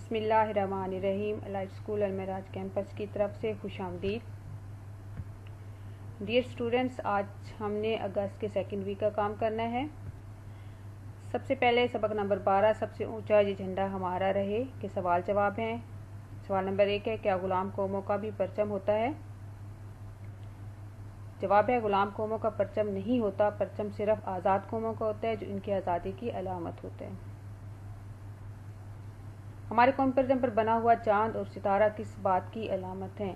बिस्मिल्लाहिर्रहमानिर्रहीम। Life school अलमराज campus की तरफ से खुश आमदीद। डियर स्टूडेंट्स, आज हमने अगस्त के सेकंड वीक का काम करना है। सबसे पहले सबक नंबर 12 सबसे ऊंचा ये झंडा हमारा रहे के सवाल जवाब हैं। सवाल नंबर 1 है, क्या गुलाम कौमों का भी परचम होता है? जवाब है, गुलाम कौमों का परचम नहीं होता। परचम सिर्फ आज़ाद कौमों का होता है, जो इनकी आज़ादी की अलामत होता है। हमारे कौम परचम पर बना हुआ चांद और सितारा किस बात की अलामत है?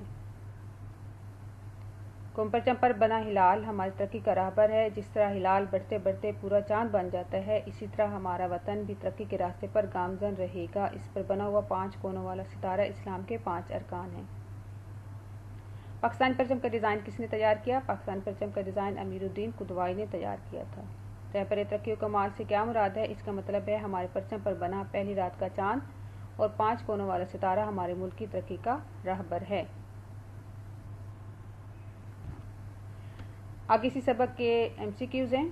कौम परचम पर बना हिलाल हमारी तरक्की का राहबर है। जिस तरह हिलाल बढ़ते बढ़ते पूरा चांद बन जाता है, इसी तरह हमारा वतन भी तरक्की के रास्ते पर गामजन रहेगा। इस पर बना हुआ 5 कोनों वाला सितारा इस्लाम के 5 अरकान है। पाकिस्तान परचम का डिज़ाइन किसने तैयार किया? पाकिस्तान परचम का डिज़ाइन अमीरुद्दीन कुदवाई ने तैयार किया था। रहबर तरक्की व कमाल से क्या मुराद है? इसका मतलब है हमारे परचम पर बना पहली रात का चांद और 5 कोनों वाला सितारा हमारे मुल्क की तरक्की का राहबर है। आगे इसी सबक के MCQs हैं।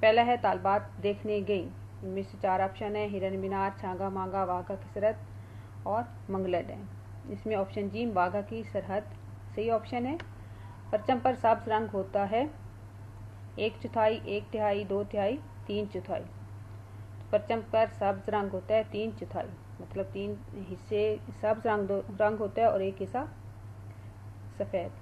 पहला है, तालबात देखने गई। इनमें से 4 ऑप्शन है, हिरन मीनार, छांगा मांगा, वाघा की सरहद और मंगला डैम। इसमें ऑप्शन जी वाघा की सरहद सही ऑप्शन है। परचम पर सब्ज रंग होता है 1/4, 1/3, 2/3, 3/4। परचम पर सब्ज रंग होता है 3/4, मतलब 3 हिस्से सब्ज रंग होता है और 1 हिस्सा सफ़ेद।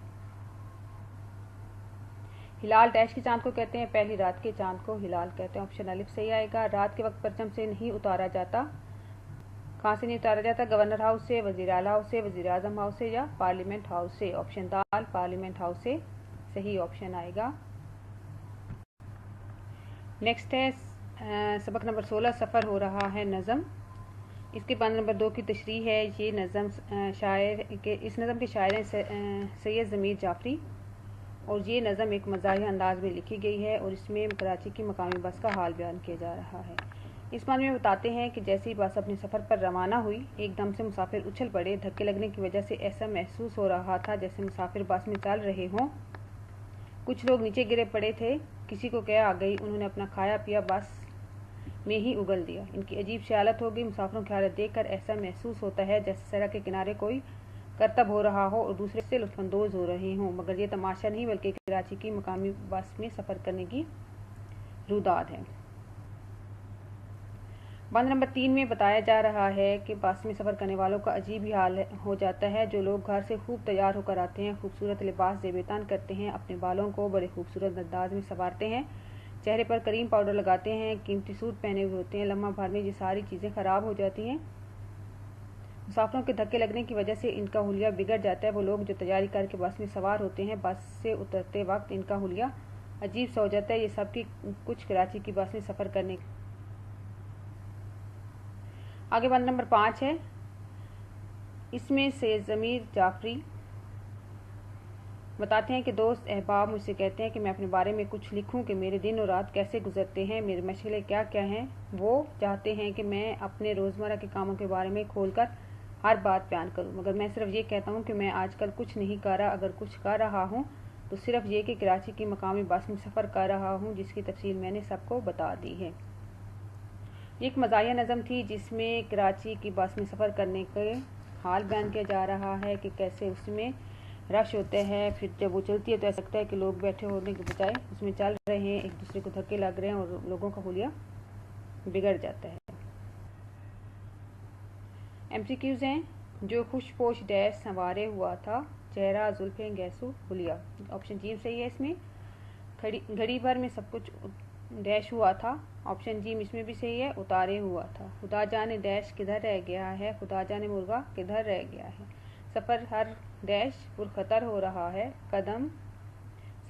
हिलाल डैश के चांद को कहते हैं? पहली रात के चांद को हिलाल कहते हैं। ऑप्शन अलिफ सही आएगा। रात के वक्त परचम से नहीं उतारा जाता। कहाँ से नहीं उतारा जाता? गवर्नर हाउस से, वज़ीर आला हाउस से, वज़ीर आज़म हाउस से या पार्लियामेंट हाउस से। ऑप्शन दाल पार्लियामेंट हाउस से सही ऑप्शन आएगा। नेक्स्ट है सबक नंबर 16 सफ़र हो रहा है नज़म। इसके बाद नंबर 2 की तशरीह है। ये नज़म इस नज़म के शायर हैं सैयद ज़मीर जाफरी और ये नज़म एक मज़ाहिया अंदाज में लिखी गई है और इसमें कराची की मकामी बस का हाल बयान किया जा रहा है। इस बारे में बताते हैं कि जैसे ही बस अपने सफ़र पर रवाना हुई, एकदम से मुसाफिर उछल पड़े। धक्के लगने की वजह से ऐसा महसूस हो रहा था जैसे मुसाफिर बस में चल रहे हों। कुछ लोग नीचे गिरे पड़े थे। किसी को क्या आ गई, उन्होंने अपना खाया पिया बस में ही उगल दिया। इनकी अजीब सी हालत हो गई। मुसाफिरों की हालत देखकर ऐसा महसूस होता है जैसे सड़क के किनारे कोई करतब हो रहा हो और दूसरे से लुत्फानंदोज हो रहे हों, मगर ये तमाशा नहीं बल्कि कराची की मकामी बस में सफ़र करने की रुदाद है। बंद नंबर 3 में बताया जा रहा है कि बस में सफ़र करने वालों का अजीब ही हाल हो जाता है। जो लोग घर से खूब तैयार होकर आते हैं, खूबसूरत लिबास ज़ेब-ए-तन करते हैं, अपने बालों को बड़े खूबसूरत अंदाज में संवारते हैं, चेहरे पर करीम पाउडर लगाते हैं, कीमती सूट पहने हुए होते हैं, लम्हा भर में ये सारी चीज़ें ख़राब हो जाती हैं। मुसाफिरों के धक्के लगने की वजह से इनका हुलिया बिगड़ जाता है। वो लोग जो तैयारी करके बस में सवार होते हैं, बस से उतरते वक्त इनका हुलिया अजीब सा हो जाता है। ये सब की कुछ कराची की बस में सफ़र करने। आगे बंद नंबर 5 है। इसमें से ज़मीर जाफरी बताते हैं कि दोस्त अहबाब मुझसे कहते हैं कि मैं अपने बारे में कुछ लिखूं कि मेरे दिन और रात कैसे गुजरते हैं, मेरे मशगले क्या क्या हैं। वो चाहते हैं कि मैं अपने रोज़मर्रा के कामों के बारे में खोलकर हर बात बयान करूं, मगर मैं सिर्फ ये कहता हूं कि मैं आजकल कुछ नहीं कर रहा। अगर कुछ कर रहा हूं तो सिर्फ ये कि कराची की मकामी बस में सफ़र कर रहा हूं, जिसकी तफसील मैंने सबको बता दी है। ये एक मज़ाहिया नज़म थी जिसमें कराची की बस में सफ़र करने के हाल बयान किया जा रहा है कि कैसे उसमें रश होते हैं। फिर जब वो चलती है तो ऐसा लगता है कि लोग बैठे होने के बजाय उसमें चल रहे हैं, एक दूसरे को धक्के लग रहे हैं और लोगों का हुलिया बिगड़ जाता है। MCQs हैं। जो खुशपोश डैश संवारे हुआ था, चेहरा जुल्फें गैसू हुलिया। ऑप्शन जी सही है। इसमें घड़ी भर में सब कुछ डैश हुआ था। ऑप्शन जी इसमें भी सही है, उतारे हुआ था। खुदा जाने डैश किधर रह गया है, खुदा जाने मुर्गा किधर रह गया है। सफ़र हर डैश पुरखतर हो रहा है,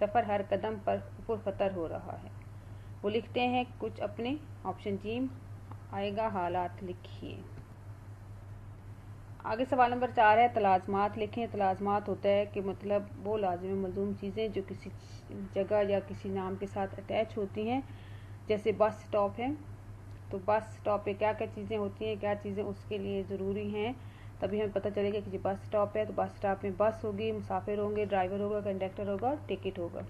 सफ़र हर कदम पर पुरखतर हो रहा है। वो लिखते हैं कुछ अपने। ऑप्शन जी आएगा, हालात लिखिए। आगे सवाल नंबर 4 है, तलाज़मात लिखें। तलाज़मात होता है कि मतलब वो लाज़िम मलज़ूम चीज़ें जो किसी जगह या किसी नाम के साथ अटैच होती हैं। जैसे बस स्टॉप है, तो बस स्टॉप पे क्या क्या चीज़ें होती हैं, क्या चीज़ें उसके लिए ज़रूरी हैं, तभी हमें पता चलेगा कि बस स्टॉप है। तो बस स्टॉप में बस होगी, मुसाफिर होंगे, ड्राइवर होगा, कंडक्टर होगा और टिकट होगा।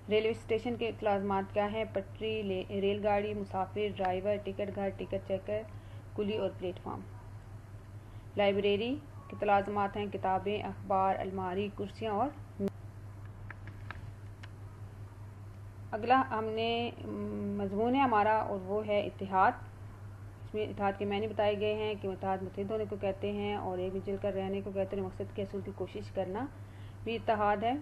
रेलवे स्टेशन के तलाज़मात क्या हैं? पटरी, रेलगाड़ी, मुसाफिर, ड्राइवर, टिकट घर, टिकट चेकर, کلی اور پلیٹ فارم۔ لائبریری کے تلازمات ہیں کتابیں، اخبار، الماری، کرسیاں اور اگلا ہم نے مضمون ہے ہمارا اور وہ ہے اتحاد۔ اس میں اتحاد کے معنی بتائے گئے ہیں کہ اتحاد متحد ہونے کو کہتے ہیں اور ایک مل کر رہنے کو کہتے ہیں، مقصد کے حصول کی کوشش کرنا بھی اتحاد ہے۔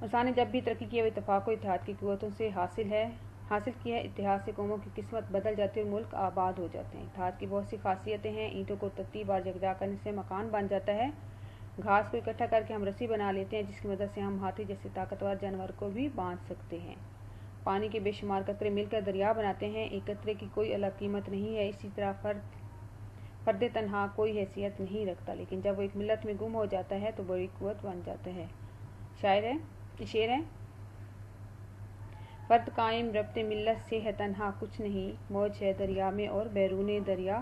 انسان نے جب بھی ترقی کی ہے وہ اتفاق و اتحاد کی قوتوں سے حاصل کی ہے۔ اتحاد سے قوموں کی قسمت بدل جاتی ہے اور ملک آباد ہو جاتے ہیں۔ اتحاد کی بہت سی خاصیتیں ہیں۔ اینٹوں کو ترتیب اور یکجا کرنے سے مکان بن جاتا ہے۔ گھاس کو اکٹھا کر کے ہم رسی بنا لیتے ہیں جس کی مدد سے ہم ہاتھی جیسے طاقتور جانور کو بھی باندھ سکتے ہیں۔ پانی کے بے شمار قطرے مل کر دریا بناتے ہیں۔ ایک قطرے کی کوئی الگ قیمت نہیں ہے۔ اسی طرح فرد تنہا کوئی حیثیت نہیں رکھتا، لیکن جب وہ ایک ملت میں گم ہو جاتا ہے تو بڑی قوت بن جاتا ہے۔ شعر ہے فرد قائم ربط ملت سے ہے تنہا کچھ نہیں، موج ہے دریا میں اور بیرون دریا۔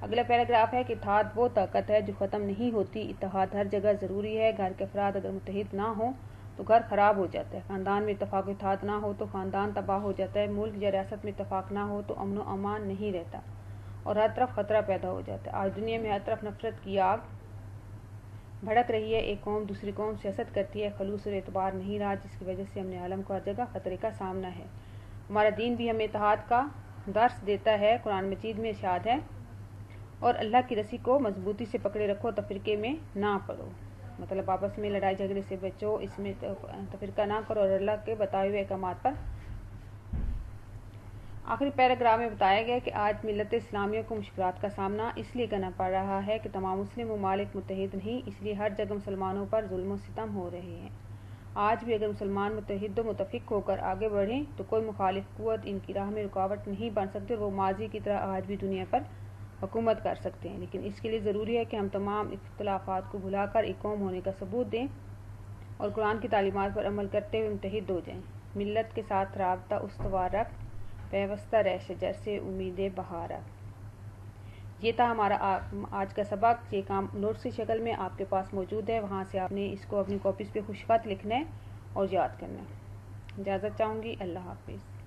اگلا پیراگراف ہے کہ اتحاد وہ طاقت ہے جو ختم نہیں ہوتی۔ اتحاد ہر جگہ ضروری ہے۔ گھر کے افراد اگر متحد نہ ہوں تو گھر خراب ہو جاتا ہے۔ خاندان میں اتفاق و اتحاد نہ ہو تو خاندان تباہ ہو جاتا ہے۔ ملک یا ریاست میں اتفاق نہ ہو تو امن و امان نہیں رہتا اور ہر طرف خطرہ پیدا ہو جاتا ہے۔ آج دنیا میں ہر طرف نفرت کی آگ بھڑک رہی ہے۔ ایک قوم دوسری قوم سے حسد کرتی ہے۔ خلوص اور اعتبار نہیں رہا، جس کی وجہ سے ہم عالم کو ہر جگہ خطرے کا سامنا ہے۔ ہمارا دین بھی ہمیں اتحاد کا درس دیتا ہے۔ قرآن مجید میں ارشاد ہے اور اللہ کی رسی کو مضبوطی سے پکڑے رکھو، تفرقے میں نہ پڑو۔ مطلب آپس میں لڑائی جھگڑے سے بچو، اس میں تفرقہ نہ کرو اور اللہ کے بتائے ہوئے احکامات پر۔ آخری پیراگراف میں بتایا گیا کہ آج ملت اسلامیہ کو مشکلات کا سامنا اس لیے کرنا پڑ رہا ہے کہ تمام مسلم ممالک متحد نہیں، اس لیے ہر جگہ مسلمانوں پر ظلم و ستم ہو رہے ہیں۔ آج بھی اگر مسلمان متحد و متفق ہو کر آگے بڑھیں تو کوئی مخالف قوت ان کی راہ میں رکاوٹ نہیں بن سکتی اور وہ ماضی کی طرح آج بھی دنیا پر حکومت کر سکتے ہیں۔ لیکن اس کے لیے ضروری ہے کہ ہم تمام اختلافات کو بھلا کر ایک قوم ہونے کا ثبوت دیں اور قرآن کی تعلیمات پر عمل کرتے ہوئے متحد ہو جائیں۔ ملت کے ساتھ رابطہ استوار رکھ، پیوستہ رہ شجر سے امید بہار رکھ۔ یہ تھا ہمارا آج کا سبق۔ یہ کام نوٹس کی شکل میں آپ کے پاس موجود ہے، وہاں سے آپ نے اس کو اپنی کاپیز پہ خوش خط لکھنا ہے اور یاد کرنا ہے۔ اجازت چاہوں گی، اللہ حافظ۔